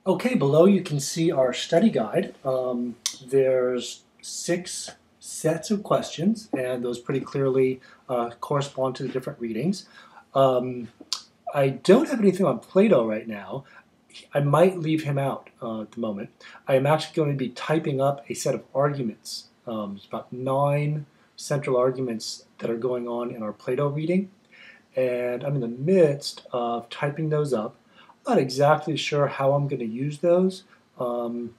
Okay, below you can see our study guide. There's 6 sets of questions, and those pretty clearly correspond to the different readings. Um, I don't have anything on Plato right now. I might leave him out at the moment. I am actually going to be typing up a set of arguments. It's about 9 central arguments that are going on in our Plato reading, and I'm in the midst of typing those up. I'm not exactly sure how I'm going to use those. Um,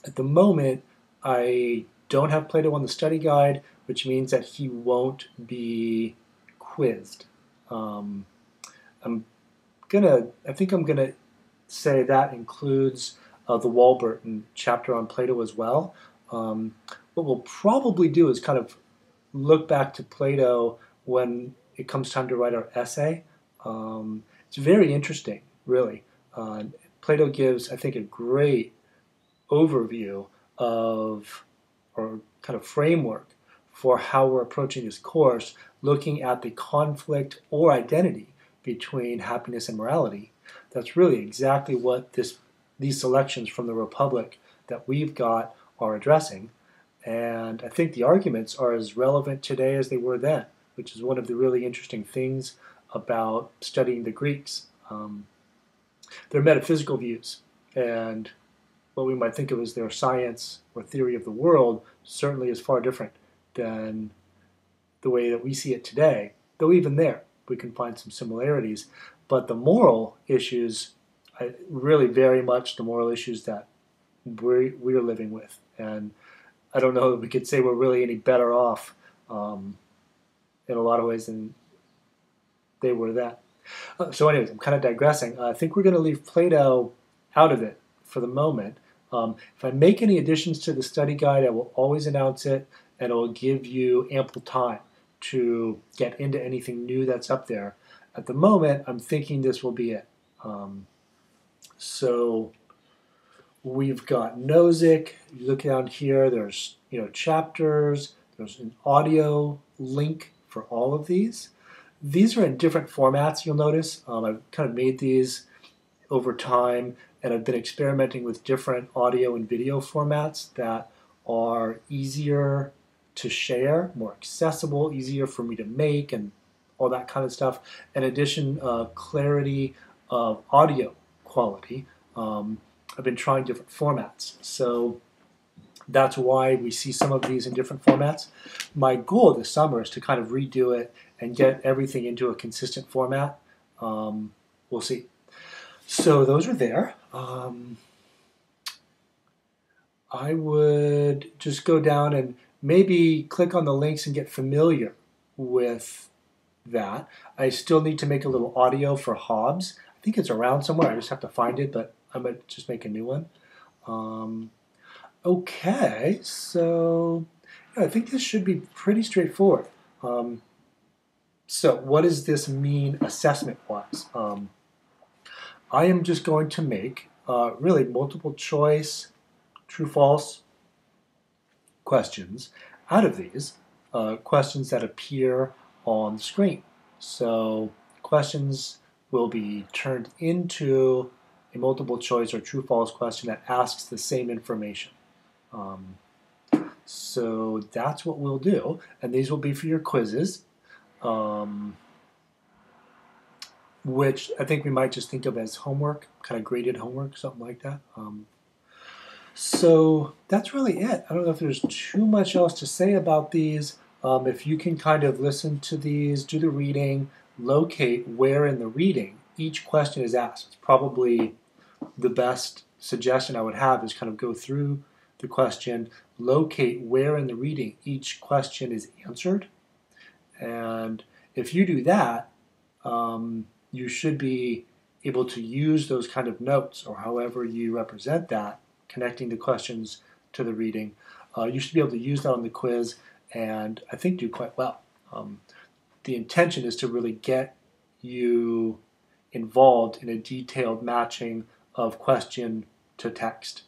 at the moment, I don't have Plato on the study guide, which means that he won't be quizzed. Um, I think I'm gonna say that includes the Walberton chapter on Plato as well. Um, what we'll probably do is kind of look back to Plato when it comes time to write our essay. It's very interesting, really. Plato gives, I think, a great overview of, or kind of framework for how we're approaching this course, looking at the conflict or identity between happiness and morality. That's really exactly what these selections from the Republic that we've got are addressing. And I think the arguments are as relevant today as they were then, which is one of the really interesting things about studying the Greeks. Their metaphysical views and what we might think of as their science or theory of the world certainly is far different than the way that we see it today, though even there we can find some similarities. But the moral issues, really very much the moral issues that we're living with. And I don't know that we could say we're really any better off um, in a lot of ways than they were then. So anyways, I'm kind of digressing. I think we're going to leave Plato out of it for the moment. If I make any additions to the study guide, I will always announce it, and it will give you ample time to get into anything new that's up there. At the moment, I'm thinking this will be it. So we've got Nozick. You look down here. There's chapters. There's an audio link for all of these. These are in different formats. You'll notice I've kind of made these over time, and I've been experimenting with different audio and video formats that are easier to share, more accessible, easier for me to make, and all that kind of stuff. In addition, clarity of audio quality. I've been trying different formats. So that's why we see some of these in different formats. My goal this summer is to kind of redo it and get everything into a consistent format. We'll see. So those are there. I would just go down and maybe click on the links and get familiar with that. I still need to make a little audio for Hobbes. I think it's around somewhere. I just have to find it, but I might just make a new one. Okay, so yeah, I think this should be pretty straightforward. So what does this mean assessment-wise? I am just going to make really multiple choice, true, false questions out of these, questions that appear on the screen. So questions will be turned into a multiple choice or true, false question that asks the same information. So that's what we'll do, and these will be for your quizzes. Which I think we might just think of as homework, kind of graded homework, something like that. So that's really it. I don't know if there's too much else to say about these. If you can kind of listen to these, do the reading, locate where in the reading each question is asked. It's probably the best suggestion I would have is kind of go through the question, locate where in the reading each question is answered. And if you do that, you should be able to use those kind of notes or however you represent that, connecting the questions to the reading. You should be able to use that on the quiz and I think do quite well. The intention is to really get you involved in a detailed matching of question to text.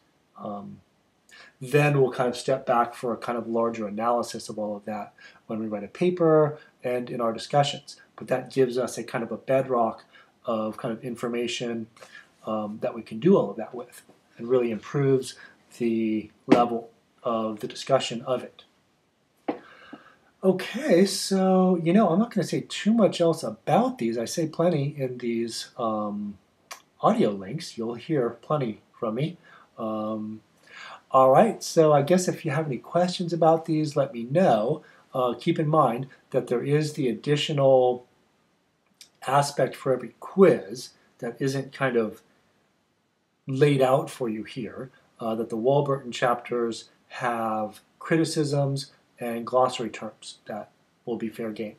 Then we'll kind of step back for a kind of larger analysis of all of that when we write a paper and in our discussions. But that gives us a kind of a bedrock of kind of information that we can do all of that with, and really improves the level of the discussion of it. Okay, so I'm not going to say too much else about these. I say plenty in these audio links. You'll hear plenty from me. All right, so I guess if you have any questions about these, let me know. Keep in mind that there is the additional aspect for every quiz that isn't kind of laid out for you here, that the Warburton chapters have criticisms and glossary terms that will be fair game.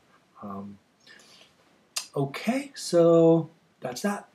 Okay, so that's that.